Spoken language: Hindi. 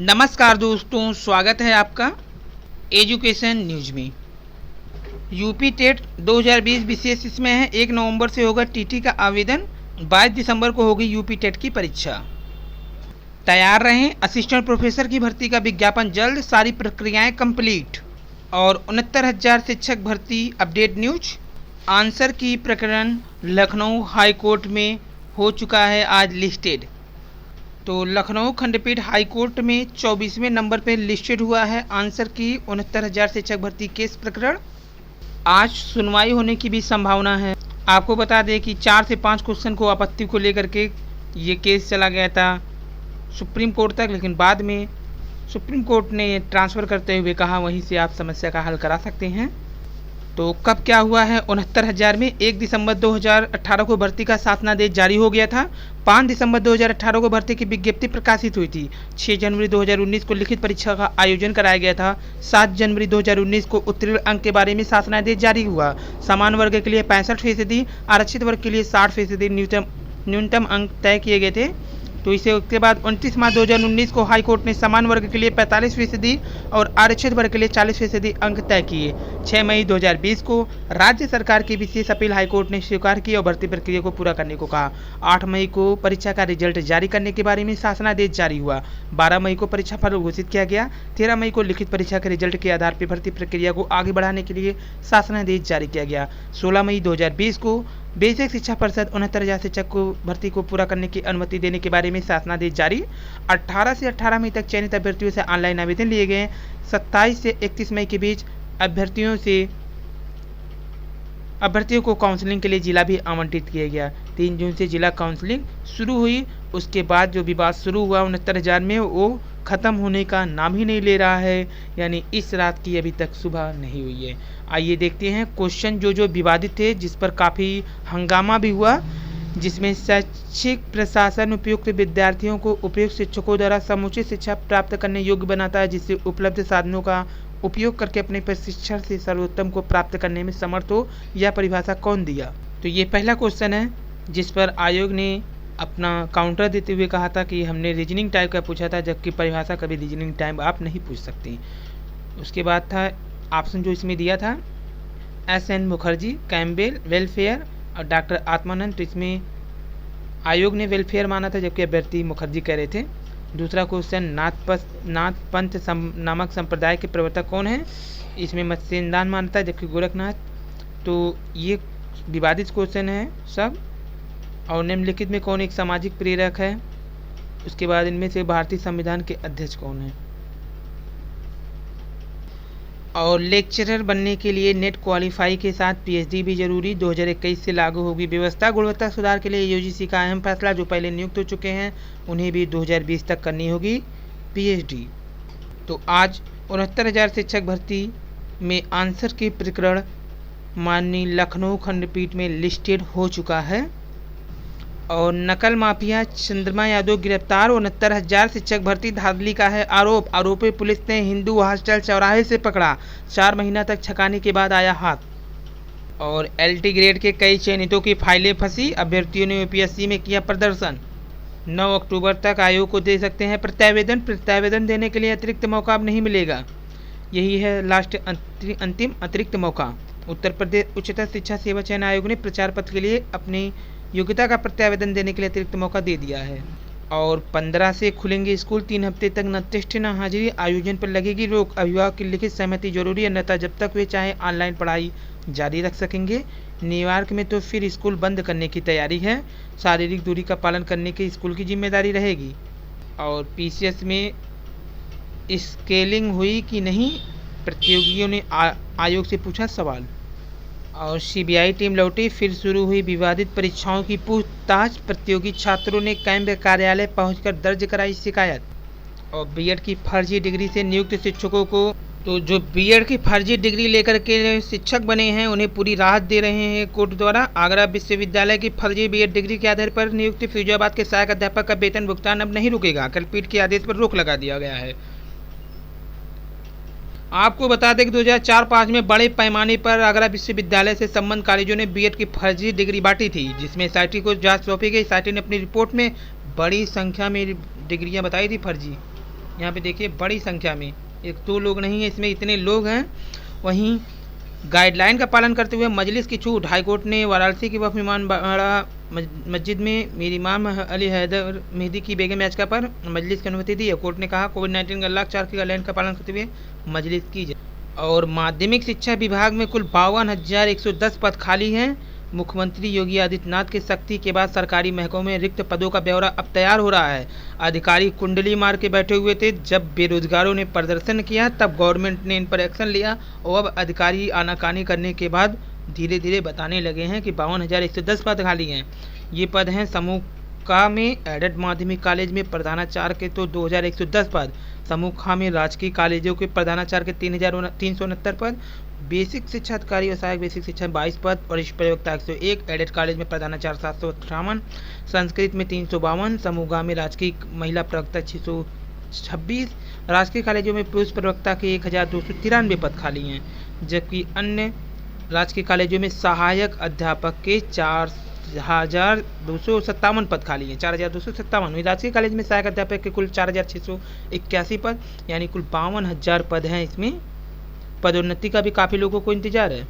नमस्कार दोस्तों, स्वागत है आपका एजुकेशन न्यूज में। यूपी टेट 2020 विशेष इसमें है। 1 नवंबर से होगा टीटी का आवेदन, 22 दिसंबर को होगी यूपी टेट की परीक्षा। तैयार रहें, असिस्टेंट प्रोफेसर की भर्ती का विज्ञापन जल्द, सारी प्रक्रियाएं कंप्लीट। और 69,000 शिक्षक भर्ती अपडेट न्यूज। आंसर की प्रकरण लखनऊ हाई कोर्ट में हो चुका है आज लिस्टेड। तो लखनऊ खंडपीठ हाई कोर्ट में 24वें नंबर पर लिस्टेड हुआ है आंसर की 69,000 शिक्षक भर्ती केस प्रकरण। आज सुनवाई होने की भी संभावना है। आपको बता दें कि 4 से 5 क्वेश्चन को आपत्ति को लेकर के ये केस चला गया था सुप्रीम कोर्ट तक, लेकिन बाद में सुप्रीम कोर्ट ने ट्रांसफ़र करते हुए कहा वहीं से आप समस्या का हल करा सकते हैं। तो कब क्या हुआ है 69,000 में 1 दिसंबर 2018 को भर्ती का शासनादेश जारी हो गया था। 5 दिसंबर 2018 को भर्ती की विज्ञप्ति प्रकाशित हुई थी। 6 जनवरी 2019 को लिखित परीक्षा का आयोजन कराया गया था। 7 जनवरी 2019 को उत्तीर्ण अंक के बारे में शासनादेश जारी हुआ। समान वर्ग के लिए 65%, आरक्षित वर्ग के लिए 60% न्यूनतम अंक तय किए गए थे। तो इसे उसके बाद 29 मार्च 2019 को हाई कोर्ट ने समान वर्ग के लिए 45% और आरक्षित वर्ग के लिए 40% अंक तय किए। 6 मई 2020 को राज्य सरकार की विशेष अपील हाई कोर्ट ने स्वीकार की और भर्ती प्रक्रिया को पूरा करने को कहा। 8 मई को परीक्षा का रिजल्ट जारी करने के बारे में शासनादेश जारी हुआ। 12 मई को परीक्षाफल घोषित किया गया। 13 मई को लिखित परीक्षा के रिजल्ट के आधार पर भर्ती प्रक्रिया को आगे बढ़ाने के लिए शासनादेश जारी किया गया। 16 मई 2020 को बेसिक शिक्षा परिषद 69,000 शिक्षक को भर्ती को पूरा करने की अनुमति देने के बारे में शासनादेश जारी। 18 से 18 मई तक चयनित अभ्यर्थियों से ऑनलाइन आवेदन लिए गए। 27 से 31 मई के बीच अभ्यर्थियों को काउंसलिंग के लिए जिला भी आवंटित किया गया। 3 जून से जिला काउंसलिंग शुरू हुई। उसके बाद जो विवाद शुरू हुआ 69,000 में वो ख़त्म होने का नाम ही नहीं ले रहा है, यानी इस रात की अभी तक सुबह नहीं हुई है। आइए देखते हैं क्वेश्चन जो विवादित थे, जिस पर काफ़ी हंगामा भी हुआ, जिसमें शैक्षिक प्रशासन उपयुक्त विद्यार्थियों को उपयुक्त शिक्षकों द्वारा समुचित शिक्षा प्राप्त करने योग्य बनाता है, जिससे उपलब्ध साधनों का उपयोग करके अपने प्रशिक्षण से सर्वोत्तम को प्राप्त करने में समर्थ हो। यह परिभाषा कौन दिया? तो ये पहला क्वेश्चन है जिस पर आयोग ने अपना काउंटर देते हुए कहा था कि हमने रीजनिंग टाइप का पूछा था, जबकि परिभाषा कभी रीजनिंग टाइप आप नहीं पूछ सकती। उसके बाद था ऑप्शन जो इसमें दिया था SN मुखर्जी, कैम्पबेल, वेलफेयर और डॉक्टर आत्मानंद। तो इसमें आयोग ने वेलफेयर माना था, जबकि अभ्यर्थी मुखर्जी कह रहे थे। दूसरा क्वेश्चन नाथ पंथ नामक संप्रदाय के प्रवर्तक कौन है? इसमें मत्स्यदान मानता है, जबकि गोरखनाथ। तो ये विवादित क्वेश्चन है सब। और निम्नलिखित में कौन एक सामाजिक प्रेरक है? उसके बाद इनमें से भारतीय संविधान के अध्यक्ष कौन है? और लेक्चरर बनने के लिए नेट क्वालिफाई के साथ PhD भी जरूरी। 2021 से लागू होगी व्यवस्था। गुणवत्ता सुधार के लिए UGC का अहम फैसला, जो पहले नियुक्त हो चुके हैं उन्हें भी 2020 तक करनी होगी PhD। तो आज 69,000 शिक्षक भर्ती में आंसर के प्रकरण माननीय लखनऊ खंडपीठ में लिस्टेड हो चुका है। और नकल माफिया चंद्रमा यादव गिरफ्तार। 69,000 शिक्षक भर्ती धांधली का है आरोप। आरोपी पुलिस ने हिंदू हॉस्टल चौराहे से पकड़ा। 4 महीना तक छकाने के बाद आया हाथ। और LT ग्रेड के कई चयनितों की फाइलें फंसी। अभ्यर्थियों ने UPSC में किया प्रदर्शन। 9 अक्टूबर तक आयोग को दे सकते हैं प्रत्यावेदन देने के लिए अतिरिक्त मौका अब नहीं मिलेगा। यही है लास्ट अंतिम अतिरिक्त मौका। उत्तर प्रदेश उच्चतर शिक्षा सेवा चयन आयोग ने प्रचार पत्र के लिए अपनी योग्यता का प्रत्यावेदन देने के लिए अतिरिक्त मौका दे दिया है। और 15 से खुलेंगे स्कूल। 3 हफ्ते तक न टेस्ट न हाजिरी, आयोजन पर लगेगी रोक। अभिभावक की लिखित सहमति जरूरी, अन्यथा जब तक वे चाहे ऑनलाइन पढ़ाई जारी रख सकेंगे। न्यूयॉर्क में तो फिर स्कूल बंद करने की तैयारी है। शारीरिक दूरी का पालन करने की स्कूल की जिम्मेदारी रहेगी। और PCS में स्केलिंग हुई कि नहीं, प्रतियोगियों ने आयोग से पूछा सवाल। और CBI टीम लौटी, फिर शुरू हुई विवादित परीक्षाओं की पूछताछ। प्रतियोगी छात्रों ने कैंप कार्यालय पहुंचकर दर्ज कराई शिकायत। और B.Ed की फर्जी डिग्री से नियुक्त शिक्षकों को, तो जो B.Ed की फर्जी डिग्री लेकर के शिक्षक बने हैं उन्हें पूरी राहत दे रहे हैं कोर्ट द्वारा। आगरा विश्वविद्यालय की फर्जी B.Ed डिग्री के आधार पर नियुक्त फिरोजाबाद के सहायक अध्यापक का वेतन भुगतान अब नहीं रुकेगा। कल पीठ के आदेश पर रोक लगा दिया गया है। आपको बता दें कि 2004-05 में बड़े पैमाने पर आगरा विश्वविद्यालय से संबद्ध कॉलेजों ने B.Ed की फर्जी डिग्री बांटी थी, जिसमें SIT को जांच सौंपी गई। SIT ने अपनी रिपोर्ट में बड़ी संख्या में डिग्रियां बताई थी फर्जी। यहाँ पे देखिए बड़ी संख्या में, एक दो लोग नहीं है इसमें, इतने लोग हैं। वहीं गाइडलाइन का पालन करते हुए मजलिस की छूट। हाईकोर्ट ने वाराणसी की वक्फ इमामबाड़ा मस्जिद में मीर इमाम अली हैदर मेहदी की बेगम याचिका पर मजलिस की अनुमति दी है। कोर्ट ने कहा कोविड-19 अनलॉक 4 की गाइडलाइन का पालन करते हुए मजलिस की जाए। और माध्यमिक शिक्षा विभाग में कुल 52,110 पद खाली हैं। मुख्यमंत्री योगी आदित्यनाथ की सख्ती के बाद सरकारी महकमों में रिक्त पदों का ब्यौरा अब तैयार हो रहा है। अधिकारी कुंडली मार के बैठे हुए थे। जब बेरोजगारों ने प्रदर्शन किया तब गवर्नमेंट ने इन पर एक्शन लिया और अब अधिकारी आनाकानी करने के बाद धीरे धीरे बताने लगे हैं कि 52,110 पद खाली हैं। ये पद हैं समूह का में एडेड माध्यमिक कॉलेज में प्रधानाचार्य के तो 2,110 पद, समूह खा में राजकीय कॉलेजों के प्रधानाचार्य के 3,369 पद, बेसिक शिक्षा अधिकारी और सहायक बेसिक शिक्षा 22 पद, वरिष्ठ प्रवक्ता 101, एडेड कॉलेज में प्रधानाचार्य 758, संस्कृत में 352, समूह गा में राजकीय महिला प्रवक्ता 626, राजकीय कॉलेजों में पुरुष प्रवक्ता के 1,293 पद खाली हैं, जबकि अन्य राजकीय कॉलेजों में सहायक अध्यापक के 4,257 पद खाली हैं, 4,257। राजकीय कॉलेज में सहायक अध्यापक के कुल 4,681 पद, यानी कुल 52,000 पद हैं। इसमें पदोन्नति का भी काफ़ी लोगों को इंतजार है।